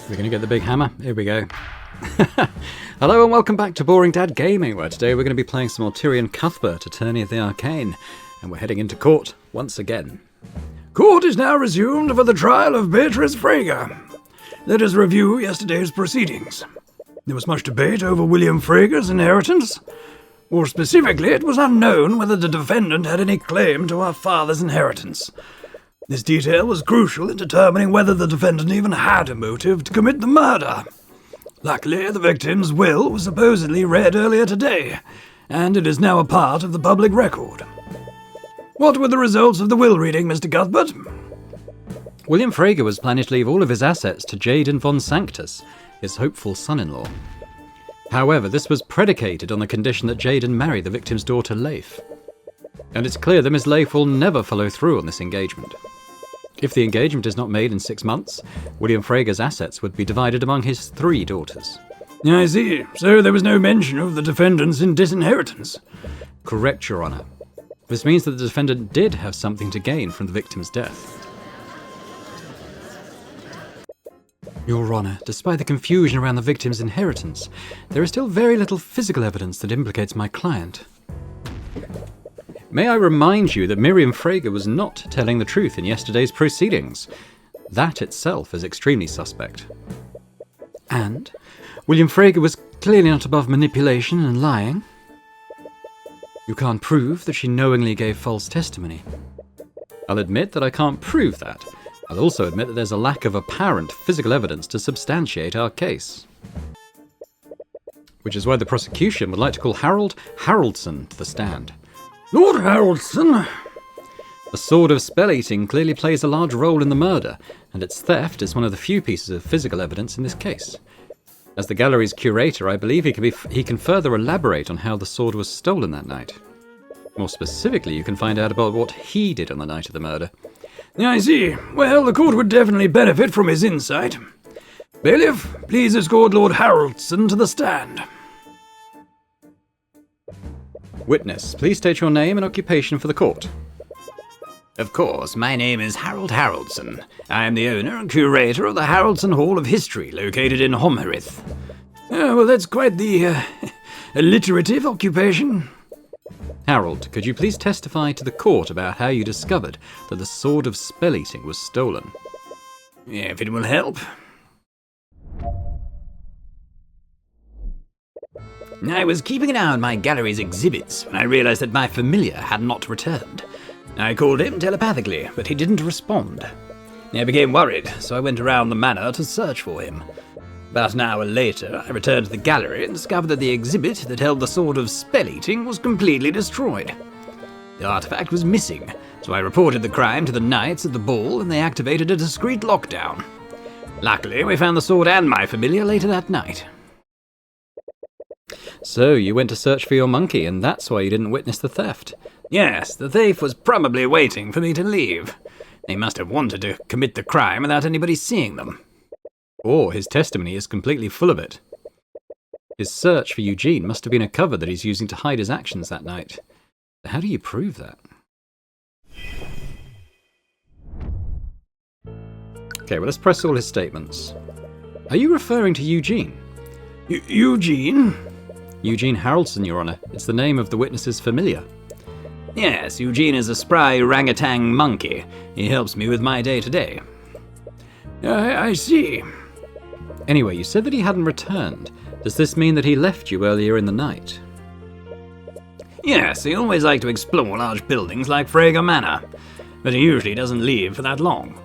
We're going to get the big hammer. Here we go. Hello and welcome back to Boring Dad Gaming, where today we're going to be playing some more Tyrion Cuthbert, Attorney of the Arcane, and we're heading into court once again. Court is now resumed for the trial of Beatrice Frager. Let us review yesterday's proceedings. There was much debate over William Frager's inheritance. More specifically, it was unknown whether the defendant had any claim to her father's inheritance. This detail was crucial in determining whether the defendant even had a motive to commit the murder. Luckily, the victim's will was supposedly read earlier today, and it is now a part of the public record. What were the results of the will reading, Mr. Cuthbert? William Frager was planning to leave all of his assets to Jaden von Sanctus, his hopeful son-in-law. However, this was predicated on the condition that Jaden marry the victim's daughter, Leif. And it's clear that Miss Leif will never follow through on this engagement. If the engagement is not made in 6 months, William Frager's assets would be divided among his 3 daughters. I see. So there was no mention of the defendant's disinheritance. Correct, Your Honour. This means that the defendant did have something to gain from the victim's death. Your Honour, despite the confusion around the victim's inheritance, there is still very little physical evidence that implicates my client. May I remind you that Miriam Frager was not telling the truth in yesterday's proceedings. That itself is extremely suspect. And William Frager was clearly not above manipulation and lying. You can't prove that she knowingly gave false testimony. I'll admit that I can't prove that. I'll also admit that there's a lack of apparent physical evidence to substantiate our case. Which is why the prosecution would like to call Harold Haroldson to the stand. Lord Haroldson? The sword of spell-eating clearly plays a large role in the murder, and its theft is one of the few pieces of physical evidence in this case. As the gallery's curator, I believe he can further elaborate on how the sword was stolen that night. More specifically, you can find out about what he did on the night of the murder. I see. Well, the court would definitely benefit from his insight. Bailiff, please escort Lord Haroldson to the stand. Witness, please state your name and occupation for the court. Of course, my name is Harold Haroldson. I am the owner and curator of the Haroldson Hall of History, located in Homherith. Oh, well, that's quite the alliterative occupation. Harold, could you please testify to the court about how you discovered that the sword of spell-eating was stolen? If it will help. I was keeping an eye on my gallery's exhibits when I realized that my familiar had not returned. I called him telepathically, but he didn't respond. I became worried, so I went around the manor to search for him. About an hour later, I returned to the gallery and discovered that the exhibit that held the sword of spell-eating was completely destroyed. The artifact was missing, so I reported the crime to the knights at the ball and they activated a discreet lockdown. Luckily, we found the sword and my familiar later that night. So, you went to search for your monkey, and that's why you didn't witness the theft? Yes, the thief was probably waiting for me to leave. They must have wanted to commit the crime without anybody seeing them. Or his testimony is completely full of it. His search for Eugene must have been a cover that he's using to hide his actions that night. How do you prove that? Okay, well, let's press all his statements. Are you referring to Eugene? Eugene? Eugene Haroldson, Your Honour. It's the name of the witness's familiar. Yes, Eugene is a spry orangutan monkey. He helps me with my day-to-day. I see. Anyway, you said that he hadn't returned. Does this mean that he left you earlier in the night? Yes, he always liked to explore large buildings like Frager Manor, but he usually doesn't leave for that long.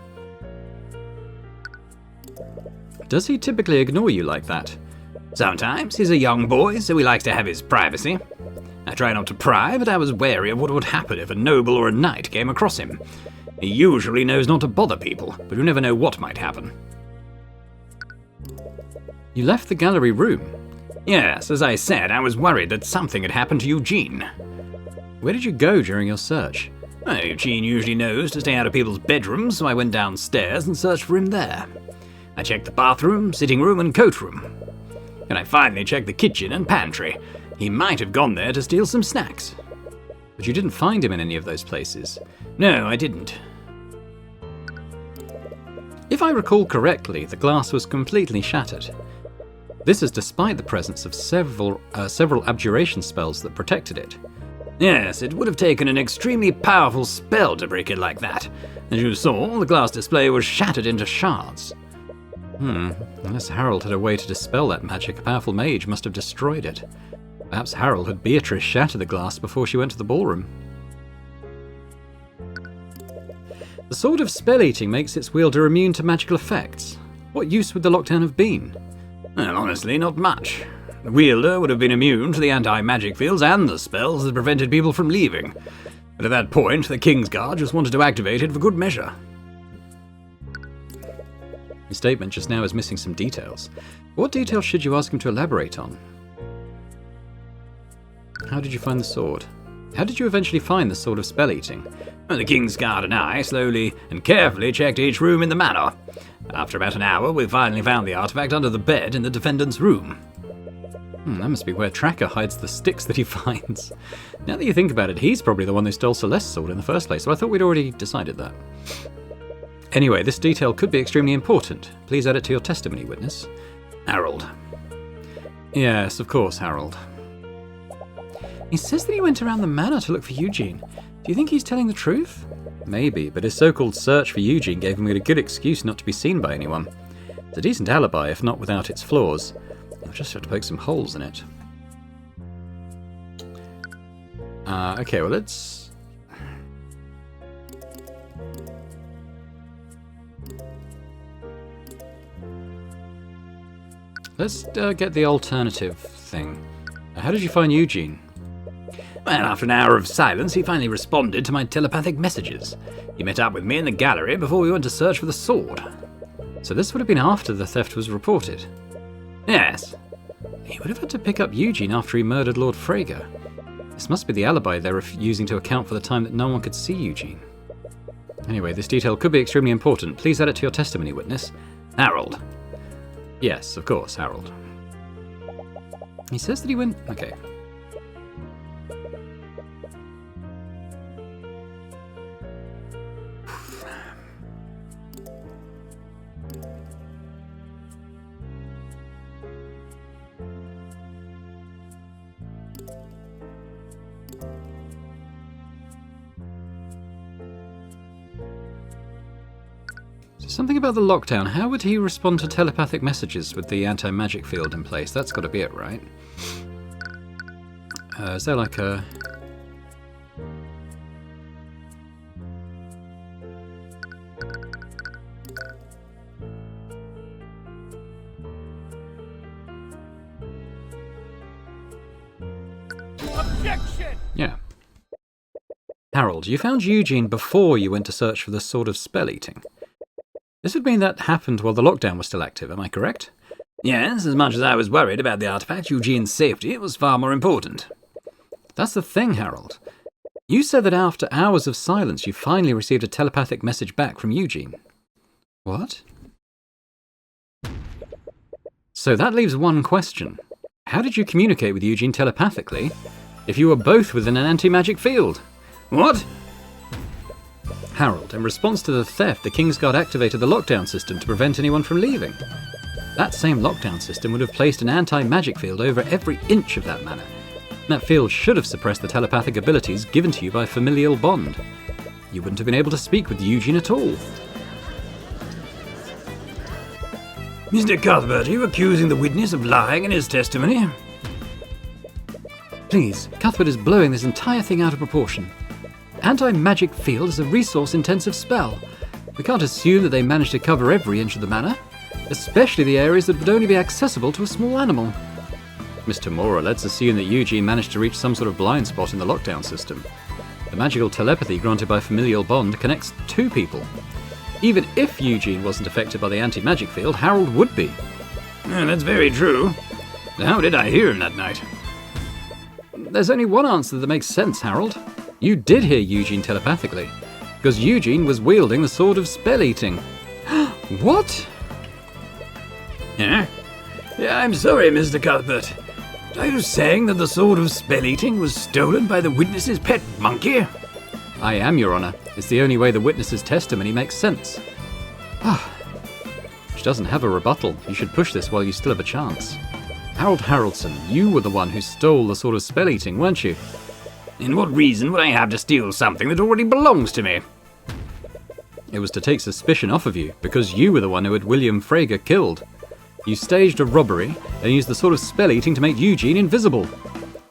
Does he typically ignore you like that? Sometimes. He's a young boy, so he likes to have his privacy. I try not to pry, but I was wary of what would happen if a noble or a knight came across him. He usually knows not to bother people, but you never know what might happen. You left the gallery room? Yes, as I said, I was worried that something had happened to Eugene. Where did you go during your search? Well, Eugene usually knows to stay out of people's bedrooms, so I went downstairs and searched for him there. I checked the bathroom, sitting room, and coat room. And I finally checked the kitchen and pantry. He might have gone there to steal some snacks. But you didn't find him in any of those places? No, I didn't. If I recall correctly, the glass was completely shattered. This is despite the presence of several abjuration spells that protected it. Yes, it would have taken an extremely powerful spell to break it like that. As you saw, the glass display was shattered into shards. Unless Harold had a way to dispel that magic, a powerful mage must have destroyed it. Perhaps Harold had Beatrice shatter the glass before she went to the ballroom. The Sword of Spell-Eating makes its wielder immune to magical effects. What use would the lockdown have been? Well, honestly, not much. The wielder would have been immune to the anti-magic fields and the spells that prevented people from leaving. But at that point, the Kingsguard just wanted to activate it for good measure. His statement just now is missing some details. What details should you ask him to elaborate on? How did you find the sword? How did you eventually find the Sword of Spell-Eating? Well, the Kingsguard and I slowly and carefully checked each room in the manor. After about an hour, we finally found the artifact under the bed in the defendant's room. That must be where Tracker hides the sticks that he finds. Now that you think about it, he's probably the one who stole Celeste's sword in the first place, so I thought we'd already decided that. Anyway, this detail could be extremely important. Please add it to your testimony, witness. Harold. Yes, of course, Harold. He says that he went around the manor to look for Eugene. Do you think he's telling the truth? Maybe, but his so-called search for Eugene gave him a good excuse not to be seen by anyone. It's a decent alibi, if not without its flaws. I'll just have to poke some holes in it. Okay, well let's... Let's get the alternative thing. How did you find Eugene? Well, after an hour of silence, he finally responded to my telepathic messages. He met up with me in the gallery before we went to search for the sword. So this would have been after the theft was reported? Yes. He would have had to pick up Eugene after he murdered Lord Frege. This must be the alibi they're using to account for the time that no one could see Eugene. Anyway, this detail could be extremely important. Please add it to your testimony, witness. Harold. Yes, of course, Harold. He says that he went... Okay. Something about the lockdown. How would he respond to telepathic messages with the anti-magic field in place? That's got to be it, right? Is there like a... Objection! Yeah. Harold, you found Eugene before you went to search for the Sword of Spell-Eating. This would mean that happened while the lockdown was still active, am I correct? Yes, as much as I was worried about the artifact, Eugene's safety, it was far more important. That's the thing, Harold. You said that after hours of silence you finally received a telepathic message back from Eugene. What? So that leaves one question. How did you communicate with Eugene telepathically if you were both within an anti-magic field? What? Harold, in response to the theft, the Kingsguard activated the lockdown system to prevent anyone from leaving. That same lockdown system would have placed an anti-magic field over every inch of that manor. That field should have suppressed the telepathic abilities given to you by familial bond. You wouldn't have been able to speak with Eugene at all. Mr. Cuthbert, are you accusing the witness of lying in his testimony? Please, Cuthbert is blowing this entire thing out of proportion. Anti-magic field is a resource-intensive spell. We can't assume that they managed to cover every inch of the manor, especially the areas that would only be accessible to a small animal. Mr. Mora, let's assume that Eugene managed to reach some sort of blind spot in the lockdown system. The magical telepathy granted by familial bond connects two people. Even if Eugene wasn't affected by the anti-magic field, Harold would be. Yeah, that's very true. How did I hear him that night? There's only one answer that makes sense, Harold. You did hear Eugene telepathically, because Eugene was wielding the Sword of Spell-Eating. What? Yeah, I'm sorry, Mr. Cuthbert. Are you saying that the Sword of Spell-Eating was stolen by the witness's pet monkey? I am, Your Honor. It's the only way the witness's testimony makes sense. She doesn't have a rebuttal. You should push this while you still have a chance. Harold Haraldson, you were the one who stole the sword of spell-eating, weren't you? And what reason would I have to steal something that already belongs to me? It was to take suspicion off of you, because you were the one who had William Frager killed. You staged a robbery and used the sword of spell-eating to make Eugene invisible.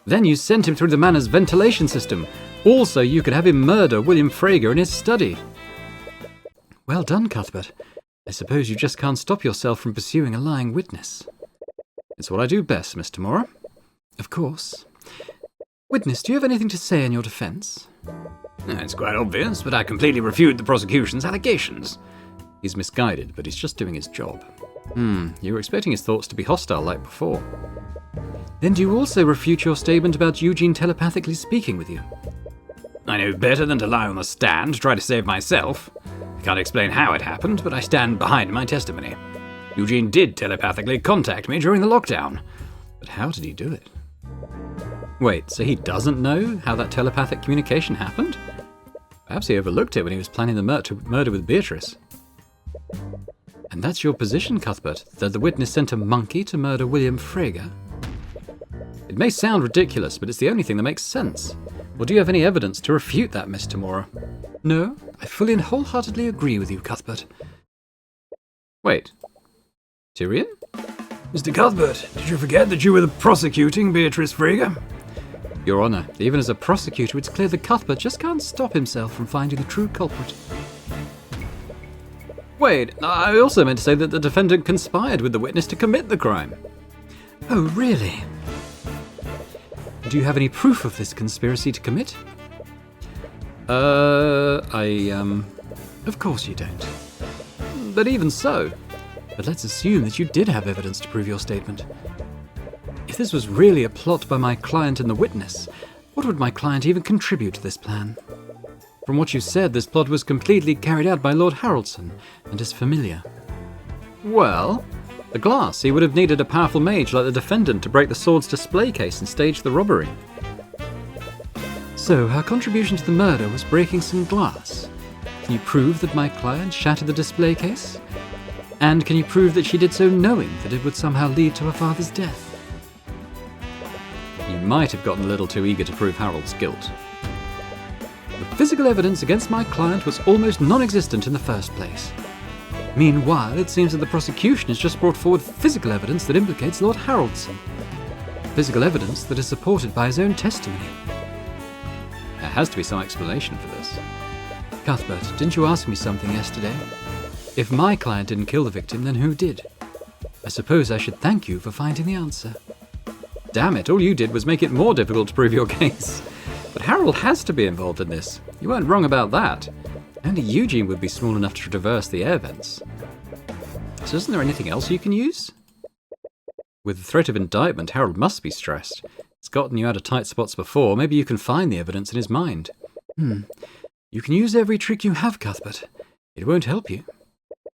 Then you sent him through the manor's ventilation system, also you could have him murder William Frager in his study. Well done, Cuthbert. I suppose you just can't stop yourself from pursuing a lying witness. It's what I do best, Mr. Mora. Of course. Witness, do you have anything to say in your defence? It's quite obvious, but I completely refute the prosecution's allegations. He's misguided, but he's just doing his job. You were expecting his thoughts to be hostile like before. Then do you also refute your statement about Eugene telepathically speaking with you? I know better than to lie on the stand to try to save myself. I can't explain how it happened, but I stand behind my testimony. Eugene did telepathically contact me during the lockdown. But how did he do it? Wait, so he doesn't know how that telepathic communication happened? Perhaps he overlooked it when he was planning the murder with Beatrice. And that's your position, Cuthbert, that the witness sent a monkey to murder William Frager? It may sound ridiculous, but it's the only thing that makes sense. Or do you have any evidence to refute that, Mr. Mora? No, I fully and wholeheartedly agree with you, Cuthbert. Wait. Tyrion? Mr. Cuthbert, did you forget that you were the prosecuting Beatrice Frager? Your Honour, even as a prosecutor, it's clear that Cuthbert just can't stop himself from finding the true culprit. Wait, I also meant to say that the defendant conspired with the witness to commit the crime. Oh, really? Do you have any proof of this conspiracy to commit? Of course you don't. But even so. But let's assume that you did have evidence to prove your statement. If this was really a plot by my client and the witness, what would my client even contribute to this plan? From what you said, this plot was completely carried out by Lord Haraldson and his familiar. Well, the glass. He would have needed a powerful mage like the defendant to break the sword's display case and stage the robbery. So, her contribution to the murder was breaking some glass. Can you prove that my client shattered the display case? And can you prove that she did so knowing that it would somehow lead to her father's death? You might have gotten a little too eager to prove Harold's guilt. The physical evidence against my client was almost non-existent in the first place. Meanwhile, it seems that the prosecution has just brought forward physical evidence that implicates Lord Haraldson. Physical evidence that is supported by his own testimony. There has to be some explanation for this. Cuthbert, didn't you ask me something yesterday? If my client didn't kill the victim, then who did? I suppose I should thank you for finding the answer. Damn it, all you did was make it more difficult to prove your case. But Harold has to be involved in this. You weren't wrong about that. Only Eugene would be small enough to traverse the air vents. So isn't there anything else you can use? With the threat of indictment, Harold must be stressed. He's gotten you out of tight spots before. Maybe you can find the evidence in his mind. You can use every trick you have, Cuthbert. It won't help you.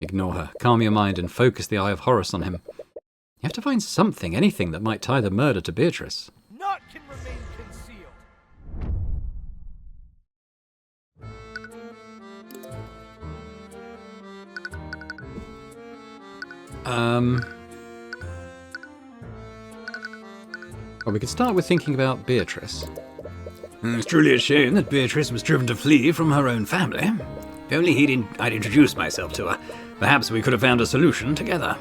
Ignore her. Calm your mind and focus the eye of Horus on him. You have to find something, anything that might tie the murder to Beatrice. Naught can remain concealed. Well, we could start with thinking about Beatrice. It's truly a shame that Beatrice was driven to flee from her own family. If only I'd introduced myself to her, perhaps we could have found a solution together.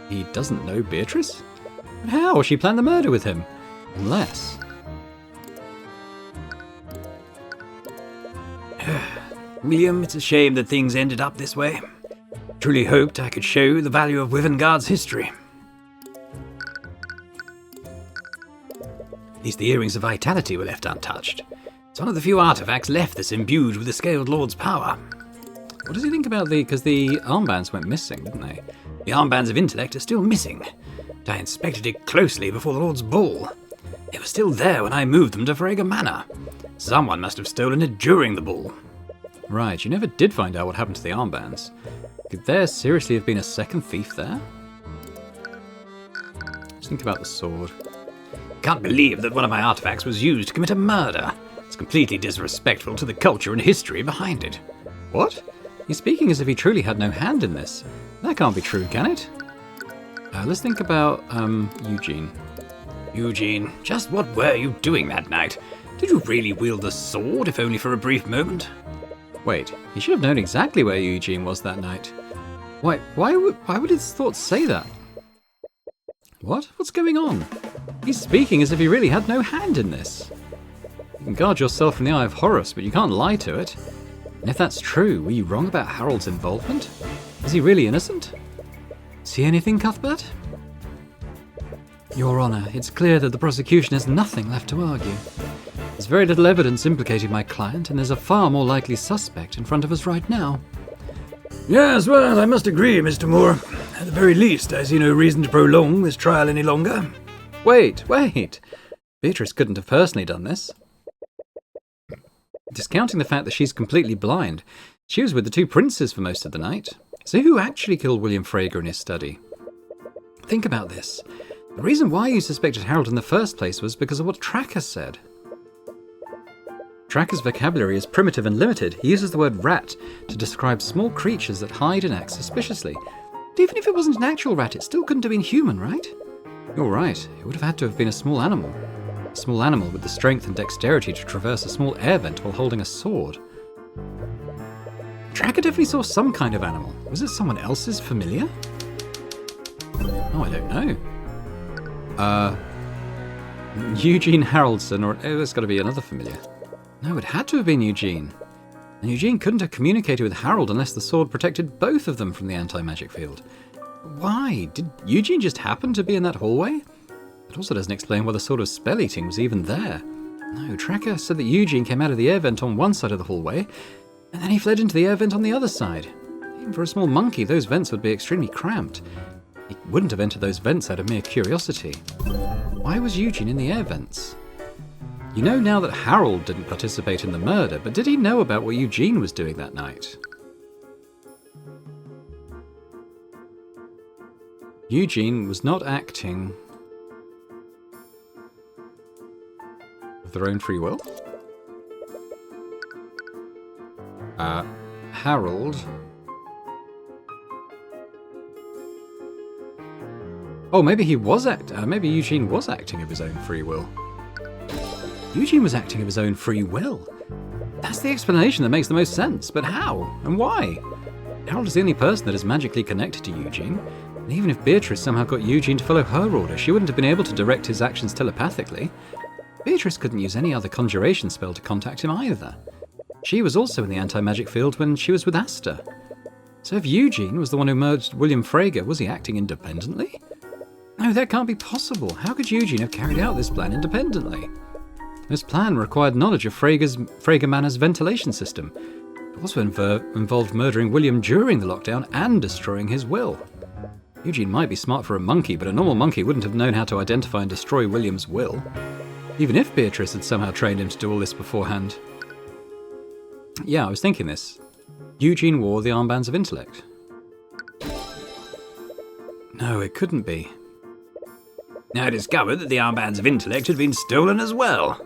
He doesn't know Beatrice? But how? She planned the murder with him. Unless... William, it's a shame that things ended up this way. Truly hoped I could show you the value of Wyvernguard's history. At least the earrings of vitality were left untouched. It's one of the few artifacts left that's imbued with the Scaled Lord's power. What does he think about because the armbands went missing, didn't they? The armbands of intellect are still missing. But I inspected it closely before the Lord's ball. They were still there when I moved them to Frager Manor. Someone must have stolen it during the ball. Right, you never did find out what happened to the armbands. Could there seriously have been a second thief there? Just think about the sword. Can't believe that one of my artifacts was used to commit a murder. It's completely disrespectful to the culture and history behind it. What? He's speaking as if he truly had no hand in this. That can't be true, can it? Let's think about, Eugene. Eugene, just what were you doing that night? Did you really wield the sword, if only for a brief moment? Wait, he should have known exactly where Eugene was that night. Why would his thoughts say that? What? What's going on? He's speaking as if he really had no hand in this. You can guard yourself from the eye of Horus, but you can't lie to it. And if that's true, were you wrong about Harold's involvement? Is he really innocent? See anything, Cuthbert? Your Honour, it's clear that the prosecution has nothing left to argue. There's very little evidence implicating my client, and there's a far more likely suspect in front of us right now. Yes, well, I must agree, Mr. Moore. At the very least, I see no reason to prolong this trial any longer. Wait! Beatrice couldn't have personally done this. Discounting the fact that she's completely blind, she was with the two princes for most of the night. So who actually killed William Frager in his study? Think about this. The reason why you suspected Harold in the first place was because of what Tracker said. Tracker's vocabulary is primitive and limited. He uses the word rat to describe small creatures that hide and act suspiciously. But even if it wasn't an actual rat, it still couldn't have been human, right? You're right. It would have had to have been a small animal. A small animal with the strength and dexterity to traverse a small air vent while holding a sword. Tracker definitely saw some kind of animal. Was it someone else's familiar? Oh, I don't know. Eugene Haroldson, or there's got to be another familiar. No, it had to have been Eugene. And Eugene couldn't have communicated with Harold unless the sword protected both of them from the anti-magic field. Why? Did Eugene just happen to be in that hallway? It also doesn't explain why the sword of spell eating was even there. No, Tracker said that Eugene came out of the air vent on one side of the hallway, and then he fled into the air vent on the other side. Even for a small monkey, those vents would be extremely cramped. He wouldn't have entered those vents out of mere curiosity. Why was Eugene in the air vents? You know now that Harold didn't participate in the murder, but did he know about what Eugene was doing that night? Eugene was not acting of their own free will. Harold. Oh, maybe he was maybe Eugene was acting of his own free will. Eugene was acting of his own free will. That's the explanation that makes the most sense, but how? And why? Harold is the only person that is magically connected to Eugene, and even if Beatrice somehow got Eugene to follow her order, she wouldn't have been able to direct his actions telepathically. Beatrice couldn't use any other conjuration spell to contact him either. She was also in the anti-magic field when she was with Asta. So if Eugene was the one who murdered William Frager, was he acting independently? No, that can't be possible. How could Eugene have carried out this plan independently? This plan required knowledge of Frager Manor's ventilation system. It also involved murdering William during the lockdown and destroying his will. Eugene might be smart for a monkey, but a normal monkey wouldn't have known how to identify and destroy William's will. Even if Beatrice had somehow trained him to do all this beforehand. Yeah, I was thinking this. Eugene wore the armbands of intellect. No, it couldn't be. I discovered that the armbands of intellect had been stolen as well.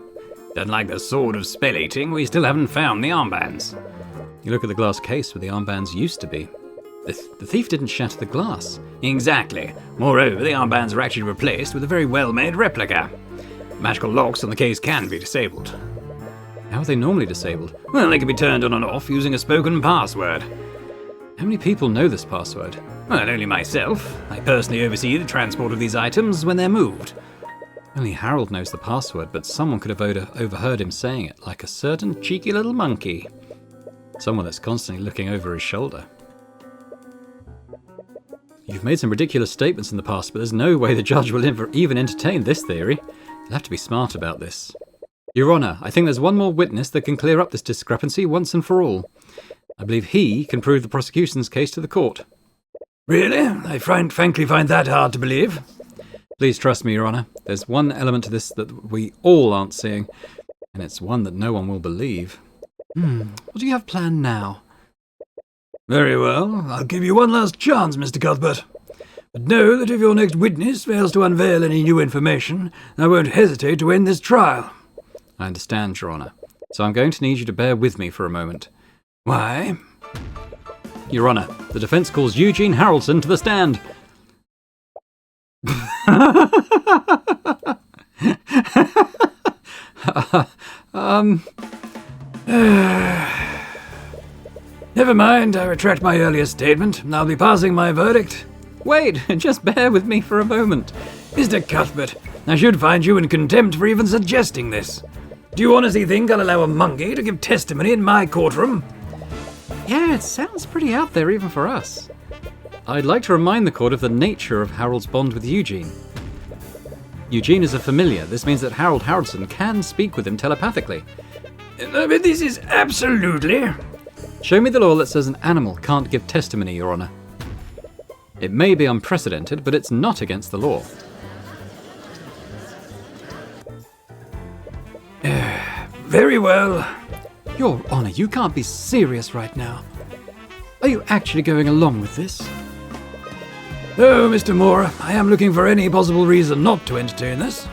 Unlike the sword of spell eating, we still haven't found the armbands. You look at the glass case where the armbands used to be. The thief didn't shatter the glass. Exactly. Moreover, the armbands were actually replaced with a very well-made replica. Magical locks on the case can be disabled. How are they normally disabled? Well, they can be turned on and off using a spoken password. How many people know this password? Well, only myself. I personally oversee the transport of these items when they're moved. Only Harold knows the password, but someone could have overheard him saying it, like a certain cheeky little monkey. Someone that's constantly looking over his shoulder. You've made some ridiculous statements in the past, but there's no way the judge will even entertain this theory. You'll have to be smart about this. Your Honour, I think there's one more witness that can clear up this discrepancy once and for all. I believe he can prove the prosecution's case to the court. Really? I frankly find that hard to believe. Please trust me, Your Honour. There's one element to this that we all aren't seeing, and it's one that no one will believe. What do you have planned now? Very well. I'll give you one last chance, Mr. Cuthbert. But know that if your next witness fails to unveil any new information, I won't hesitate to end this trial. I understand, Your Honour. So I'm going to need you to bear with me for a moment. Why? Your Honor, the defense calls Eugene Haraldson to the stand. Never mind, I retract my earlier statement. I'll be passing my verdict. Wait, just bear with me for a moment. Mr. Cuthbert, I should find you in contempt for even suggesting this. Do you honestly think I'll allow a monkey to give testimony in my courtroom? Yeah, it sounds pretty out there even for us. I'd like to remind the court of the nature of Harold's bond with Eugene. Eugene is a familiar. This means that Harold Haraldson can speak with him telepathically. But this is absolutely... Show me the law that says an animal can't give testimony, Your Honor. It may be unprecedented, but it's not against the law. Very well. Your Honor, you can't be serious right now. Are you actually going along with this? Oh, Mr. Moore, I am looking for any possible reason not to entertain this.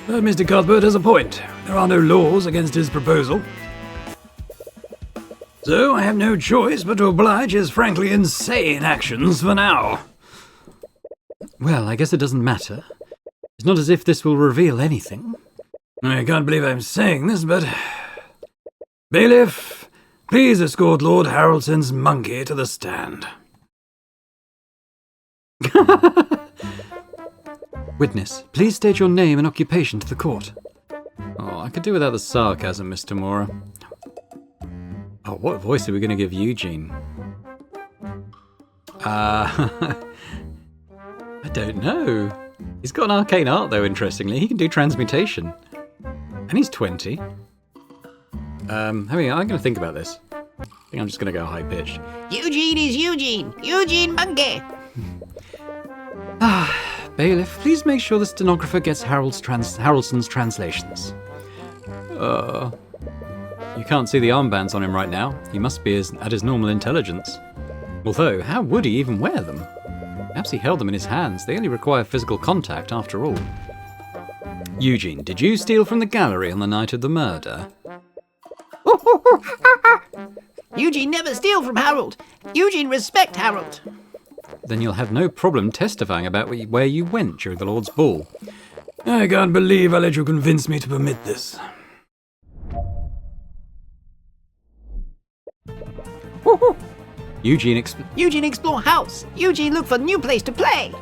But Mr. Cuthbert has a point. There are no laws against his proposal. So I have no choice but to oblige his frankly insane actions for now. Well, I guess it doesn't matter. It's not as if this will reveal anything. I can't believe I'm saying this, but... Bailiff, please escort Lord Haraldson's monkey to the stand. Witness, please state your name and occupation to the court. Oh, I could do without the sarcasm, Mr. Mora. Oh, what voice are we going to give Eugene? I don't know. He's got an arcane art, though, interestingly. He can do transmutation. And he's 20. I'm going to think about this. I think I'm just going to go high-pitched. Eugene is Eugene. Eugene Monkey. Bailiff, please make sure the stenographer gets Haraldson's translations. You can't see the armbands on him right now. He must be at his normal intelligence. Although, how would he even wear them? Perhaps he held them in his hands. They only require physical contact, after all. Eugene, did you steal from the gallery on the night of the murder? Eugene never steal from Harold. Eugene respect Harold. Then you'll have no problem testifying about where you went during the Lord's ball. I can't believe I let you convince me to permit this. Eugene explore house. Eugene look for new place to play.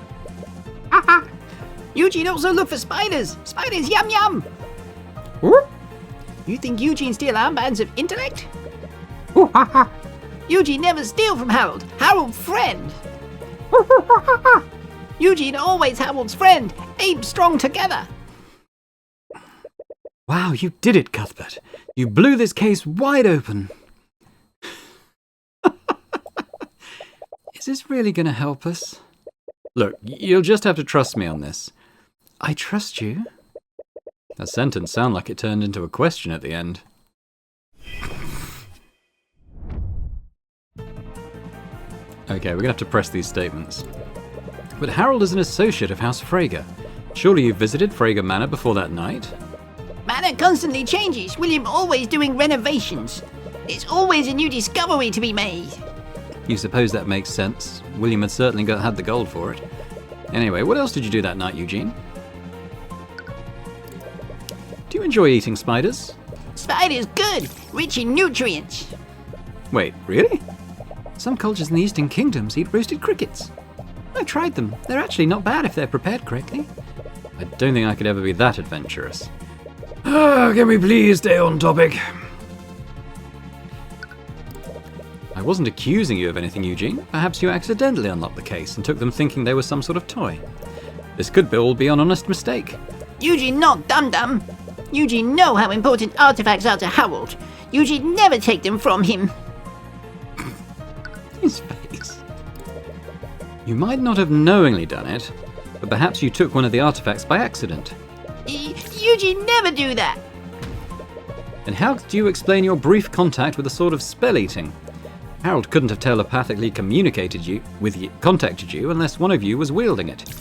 Eugene also look for spiders. Spiders yum yum. You think Eugene steal armbands of intellect? Eugene never steal from Harold. Harold friend. Eugene always Harold's friend. Abe strong together. Wow, you did it, Cuthbert. You blew this case wide open. Is this really going to help us? Look, you'll just have to trust me on this. I trust you? That sentence sounded like it turned into a question at the end. Okay, we're going to have to press these statements. But Harold is an associate of House Frege. Surely you visited Frege Manor before that night? Manor constantly changes. William always doing renovations. There's always a new discovery to be made. You suppose that makes sense. William had certainly had the gold for it. Anyway, what else did you do that night, Eugene? Do you enjoy eating spiders? Spiders good, rich in nutrients. Wait, really? Some cultures in the Eastern Kingdoms eat roasted crickets. I tried them. They're actually not bad if they're prepared correctly. I don't think I could ever be that adventurous. Can we please stay on topic? I wasn't accusing you of anything, Eugene. Perhaps you accidentally unlocked the case and took them thinking they were some sort of toy. This could all be an honest mistake. Eugene not dum-dum. Eugene know how important artifacts are to Harold. Eugene never take them from him. His face. You might not have knowingly done it, but perhaps you took one of the artifacts by accident. Eugene never do that. And how do you explain your brief contact with a sort of spell-eating? Harold couldn't have telepathically contacted you unless one of you was wielding it.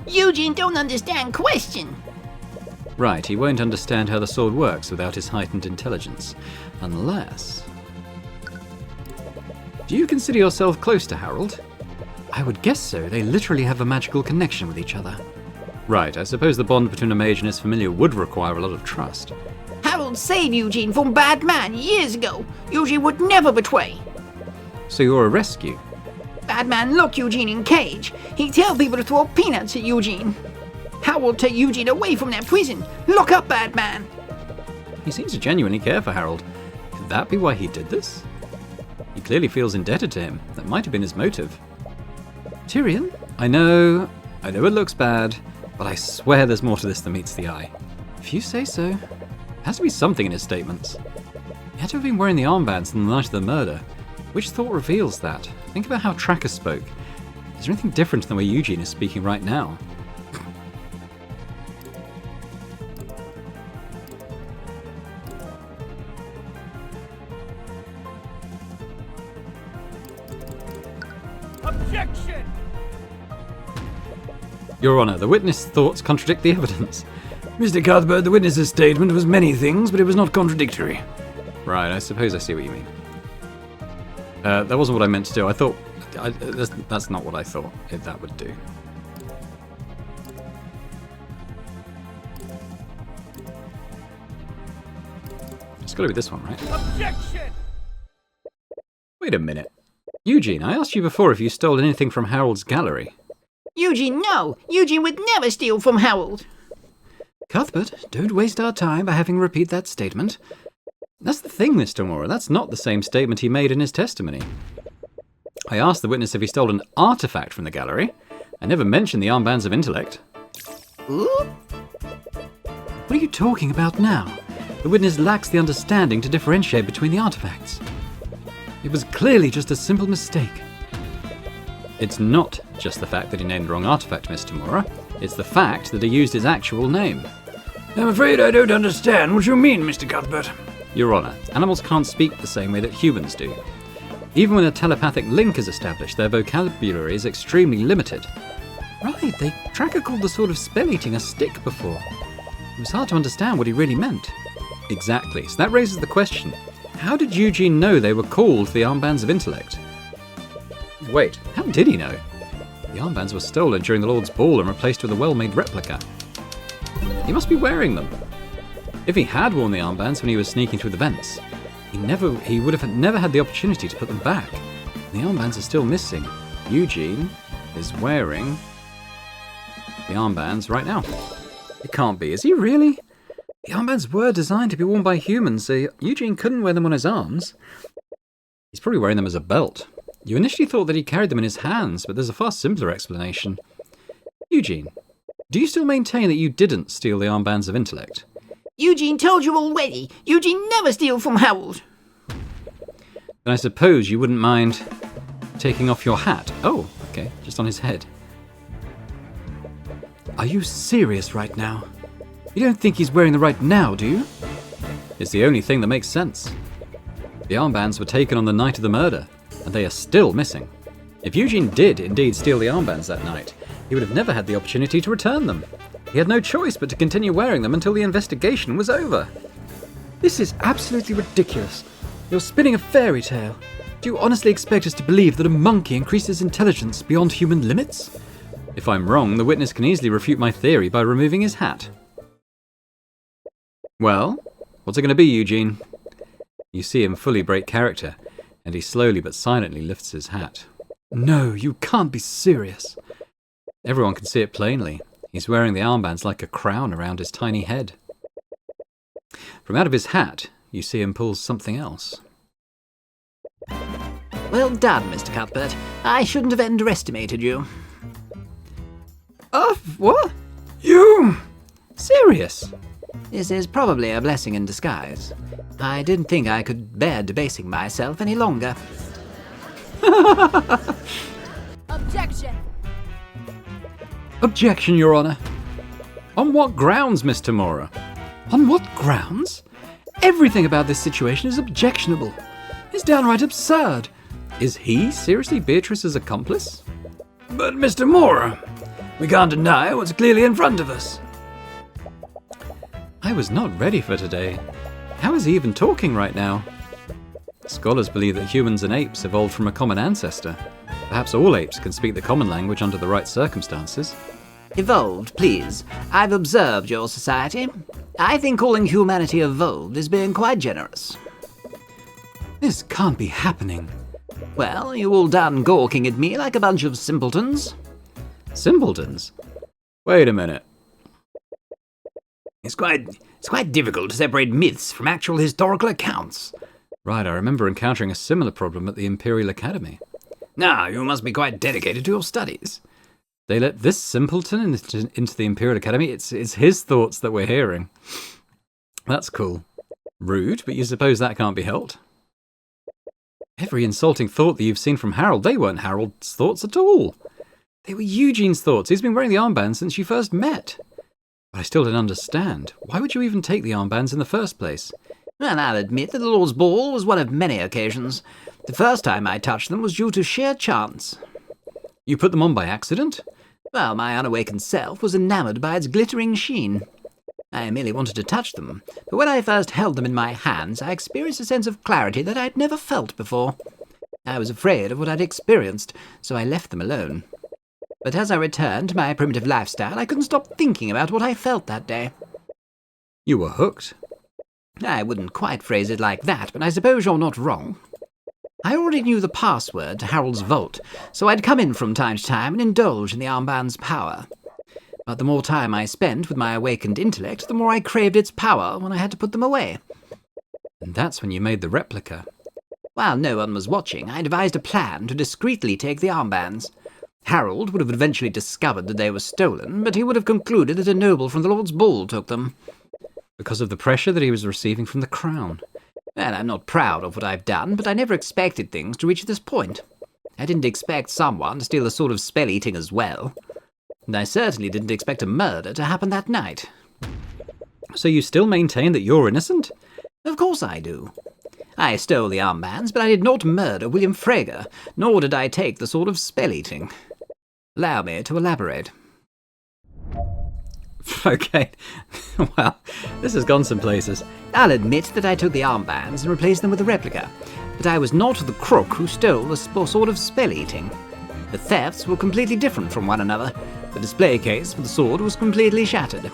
Eugene don't understand question. Right, he won't understand how the sword works without his heightened intelligence. Unless... Do you consider yourself close to Harold? I would guess so. They literally have a magical connection with each other. Right, I suppose the bond between a mage and his familiar would require a lot of trust. Harold saved Eugene from bad man years ago. Eugene would never betray. So you're a rescue? Bad man locked Eugene in cage. He tell people to throw peanuts at Eugene. Harold take Eugene away from that prison. Lock up bad man. He seems to genuinely care for Harold. Could that be why he did this? He clearly feels indebted to him. That might have been his motive. Tyrion? I know it looks bad, but I swear there's more to this than meets the eye. If you say so. There has to be something in his statements. He had to have been wearing the armbands on the night of the murder. Which thought reveals that? Think about how Tracker spoke. Is there anything different than the way Eugene is speaking right now? Objection! Your Honour, the witness thoughts contradict the evidence. Mr. Cuthbert, the witness's statement was many things, but it was not contradictory. Right, I suppose I see what you mean. That wasn't what I meant to do. I thought... that's not what I thought that would do. It's got to be this one, right? Objection! Wait a minute. Eugene, I asked you before if you stole anything from Harold's gallery. Eugene, no. Eugene would never steal from Harold. Cuthbert, don't waste our time by having repeat that statement. That's the thing, Mr. Mora. That's not the same statement he made in his testimony. I asked the witness if he stole an artifact from the gallery. I never mentioned the armbands of intellect. Ooh? What are you talking about now? The witness lacks the understanding to differentiate between the artifacts. It was clearly just a simple mistake. It's not just the fact that he named the wrong artifact, Mr. Mora. It's the fact that he used his actual name. I'm afraid I don't understand what you mean, Mr. Cuthbert. Your Honour, animals can't speak the same way that humans do. Even when a telepathic link is established, their vocabulary is extremely limited. Right, Tracker called the sort of spell-eating a stick before. It was hard to understand what he really meant. Exactly, so that raises the question. How did Eugene know they were called the armbands of intellect? Wait, how did he know? The armbands were stolen during the Lord's Ball and replaced with a well-made replica. He must be wearing them. If he had worn the armbands when he was sneaking through the vents, he would have never had the opportunity to put them back. The armbands are still missing. Eugene is wearing the armbands right now. It can't be. Is he really? The armbands were designed to be worn by humans, so Eugene couldn't wear them on his arms. He's probably wearing them as a belt. You initially thought that he carried them in his hands, but there's a far simpler explanation. Eugene, do you still maintain that you didn't steal the armbands of intellect? Eugene told you already. Eugene never steal from Harold. Then I suppose you wouldn't mind taking off your hat. Oh, okay, just on his head. Are you serious right now? You don't think he's wearing them right now, do you? It's the only thing that makes sense. The armbands were taken on the night of the murder, and they are still missing. If Eugene did indeed steal the armbands that night, he would have never had the opportunity to return them. He had no choice but to continue wearing them until the investigation was over. This is absolutely ridiculous. You're spinning a fairy tale. Do you honestly expect us to believe that a monkey increases intelligence beyond human limits? If I'm wrong, the witness can easily refute my theory by removing his hat. Well, what's it going to be, Eugene? You see him fully break character, and he slowly but silently lifts his hat. No, you can't be serious. Everyone can see it plainly. He's wearing the armbands like a crown around his tiny head. From out of his hat, you see him pull something else. Well done, Mr. Cuthbert. I shouldn't have underestimated you. What? You? Serious? This is probably a blessing in disguise. I didn't think I could bear debasing myself any longer. Objection! Objection, Your Honour. On what grounds, Mr. Mora? On what grounds? Everything about this situation is objectionable. It's downright absurd. Is he seriously Beatrice's accomplice? But, Mr. Mora, we can't deny what's clearly in front of us. I was not ready for today. How is he even talking right now? Scholars believe that humans and apes evolved from a common ancestor. Perhaps all apes can speak the common language under the right circumstances. Evolved, please. I've observed your society. I think calling humanity evolved is being quite generous. This can't be happening. Well, you all done gawking at me like a bunch of simpletons? Simpletons? Wait a minute. It's quite difficult to separate myths from actual historical accounts. Right, I remember encountering a similar problem at the Imperial Academy. Now, you must be quite dedicated to your studies. They let this simpleton into the Imperial Academy? It's his thoughts that we're hearing. That's cool. Rude, but you suppose that can't be helped? Every insulting thought that you've seen from Harold, they weren't Harold's thoughts at all. They were Eugene's thoughts. He's been wearing the armband since you first met. But I still don't understand. Why would you even take the armbands in the first place? Well, I'll admit that the Lord's Ball was one of many occasions. The first time I touched them was due to sheer chance. You put them on by accident? Well, my unawakened self was enamoured by its glittering sheen. I merely wanted to touch them, but when I first held them in my hands, I experienced a sense of clarity that I'd never felt before. I was afraid of what I'd experienced, so I left them alone. But as I returned to my primitive lifestyle, I couldn't stop thinking about what I felt that day. You were hooked? I wouldn't quite phrase it like that, but I suppose you're not wrong. I already knew the password to Harold's vault, so I'd come in from time to time and indulge in the armband's power. But the more time I spent with my awakened intellect, the more I craved its power when I had to put them away. And that's when you made the replica. While no one was watching, I devised a plan to discreetly take the armbands. Harold would have eventually discovered that they were stolen, but he would have concluded that a noble from the Lord's Ball took them. Because of the pressure that he was receiving from the crown. Well, I'm not proud of what I've done, but I never expected things to reach this point. I didn't expect someone to steal the sword of spell-eating as well. And I certainly didn't expect a murder to happen that night. So you still maintain that you're innocent? Of course I do. I stole the armbands, but I did not murder William Frager, nor did I take the sword of spell-eating. Allow me to elaborate. Okay. Well, this has gone some places. I'll admit that I took the armbands and replaced them with a replica, but I was not the crook who stole the sword of spell-eating. The thefts were completely different from one another. The display case for the sword was completely shattered.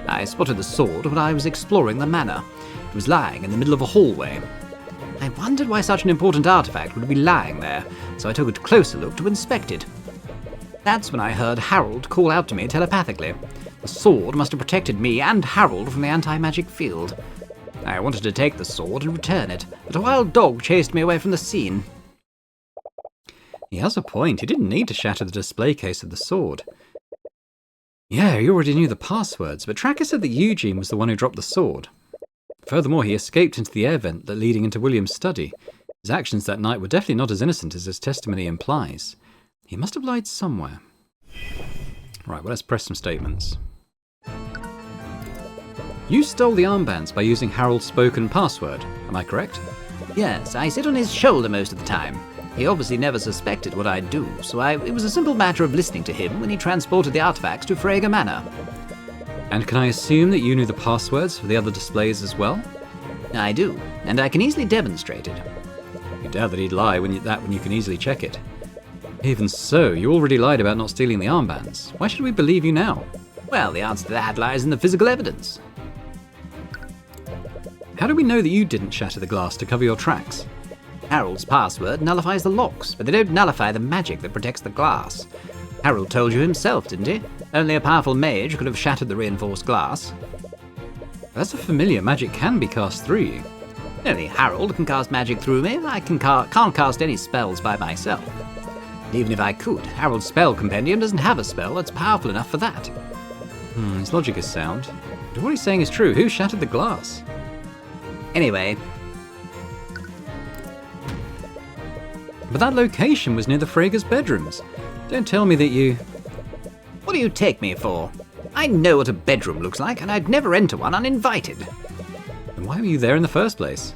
I spotted the sword when I was exploring the manor. It was lying in the middle of a hallway. I wondered why such an important artifact would be lying there, so I took a closer look to inspect it. That's when I heard Harold call out to me telepathically. The sword must have protected me and Harold from the anti-magic field. I wanted to take the sword and return it, but a wild dog chased me away from the scene. He has a point. He didn't need to shatter the display case of the sword. Yeah, he already knew the passwords, but Tracker said that Eugene was the one who dropped the sword. Furthermore, he escaped into the air vent leading into William's study. His actions that night were definitely not as innocent as his testimony implies. He must have lied somewhere. Right, well, let's press some statements. You stole the armbands by using Harold's spoken password, am I correct? Yes, I sit on his shoulder most of the time. He obviously never suspected what I'd do, so it was a simple matter of listening to him when he transported the artifacts to Frager Manor. And can I assume that you knew the passwords for the other displays as well? I do, and I can easily demonstrate it. You doubt that he'd lie when you can easily check it. Even so, you already lied about not stealing the armbands. Why should we believe you now? Well, the answer to that lies in the physical evidence. How do we know that you didn't shatter the glass to cover your tracks? Harold's password nullifies the locks, but they don't nullify the magic that protects the glass. Harold told you himself, didn't he? Only a powerful mage could have shattered the reinforced glass. That's a familiar. Magic can be cast through you. Only Harold can cast magic through me. I can't cast any spells by myself. And even if I could, Harold's spell compendium doesn't have a spell that's powerful enough for that. His logic is sound. But what he's saying is true. Who shattered the glass? Anyway. But that location was near the Frager's bedrooms. Don't tell me that you... What do you take me for? I know what a bedroom looks like, and I'd never enter one uninvited. Then why were you there in the first place?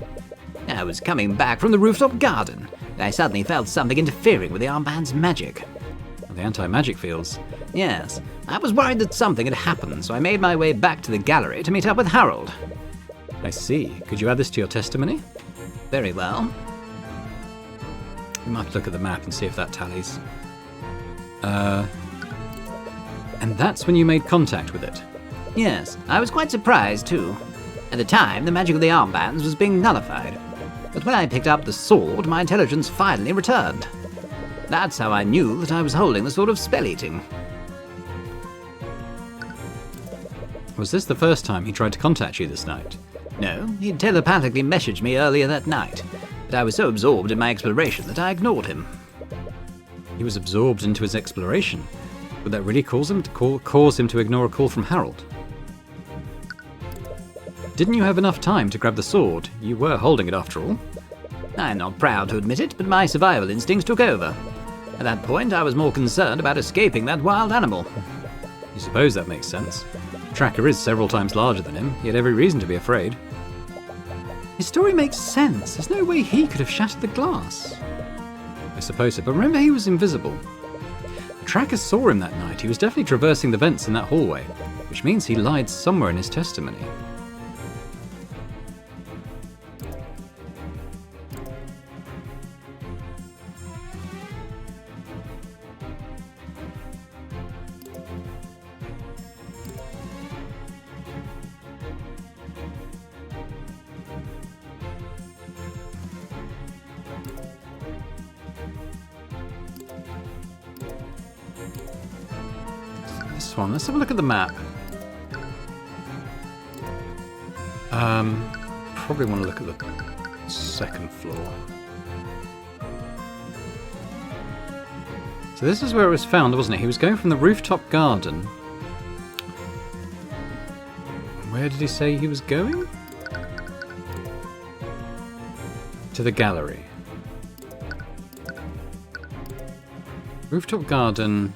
I was coming back from the rooftop garden, and I suddenly felt something interfering with the armband's magic. The anti-magic fields. Yes, I was worried that something had happened, so I made my way back to the gallery to meet up with Harold. I see. Could you add this to your testimony? Very well. We might have to look at the map and see if that tallies. And that's when you made contact with it. Yes, I was quite surprised too. At the time, the magic of the armbands was being nullified. But when I picked up the sword, my intelligence finally returned. That's how I knew that I was holding the sword of spell-eating. Was this the first time he tried to contact you this night? No, he'd telepathically messaged me earlier that night, but I was so absorbed in my exploration that I ignored him. He was absorbed into his exploration. Would that really cause him to ignore a call from Harold? Didn't you have enough time to grab the sword? You were holding it after all. I'm not proud to admit it, but my survival instincts took over. At that point, I was more concerned about escaping that wild animal. You suppose that makes sense. Tracker is several times larger than him. He had every reason to be afraid. His story makes sense. There's no way he could have shattered the glass. I suppose so, but remember he was invisible. Tracker saw him that night. He was definitely traversing the vents in that hallway, which means he lied somewhere in his testimony. This one, let's have a look at the map. Probably want to look at the second floor. So this is where it was found, wasn't it? He was going from the rooftop garden. Where did he say he was going? To the gallery. Rooftop garden,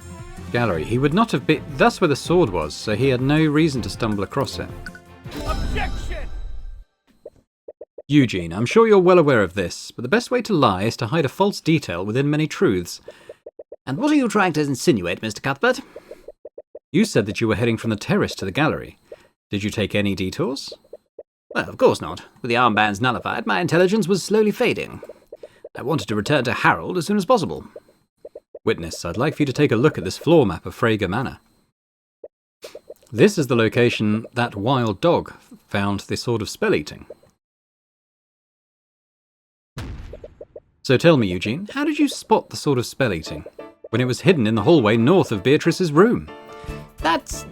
gallery. He would not have been... That's where the sword was, so he had no reason to stumble across it. Objection! Eugene, I'm sure you're well aware of this, but the best way to lie is to hide a false detail within many truths. And what are you trying to insinuate, Mr. Cuthbert? You said that you were heading from the terrace to the gallery. Did you take any detours? Well, of course not. With the armbands nullified, my intelligence was slowly fading. I wanted to return to Harold as soon as possible. Witness, I'd like for you to take a look at this floor map of Freyga Manor. This is the location that wild dog found the sword of spell-eating. So tell me, Eugene, how did you spot the sword of spell-eating when it was hidden in the hallway north of Beatrice's room? That's,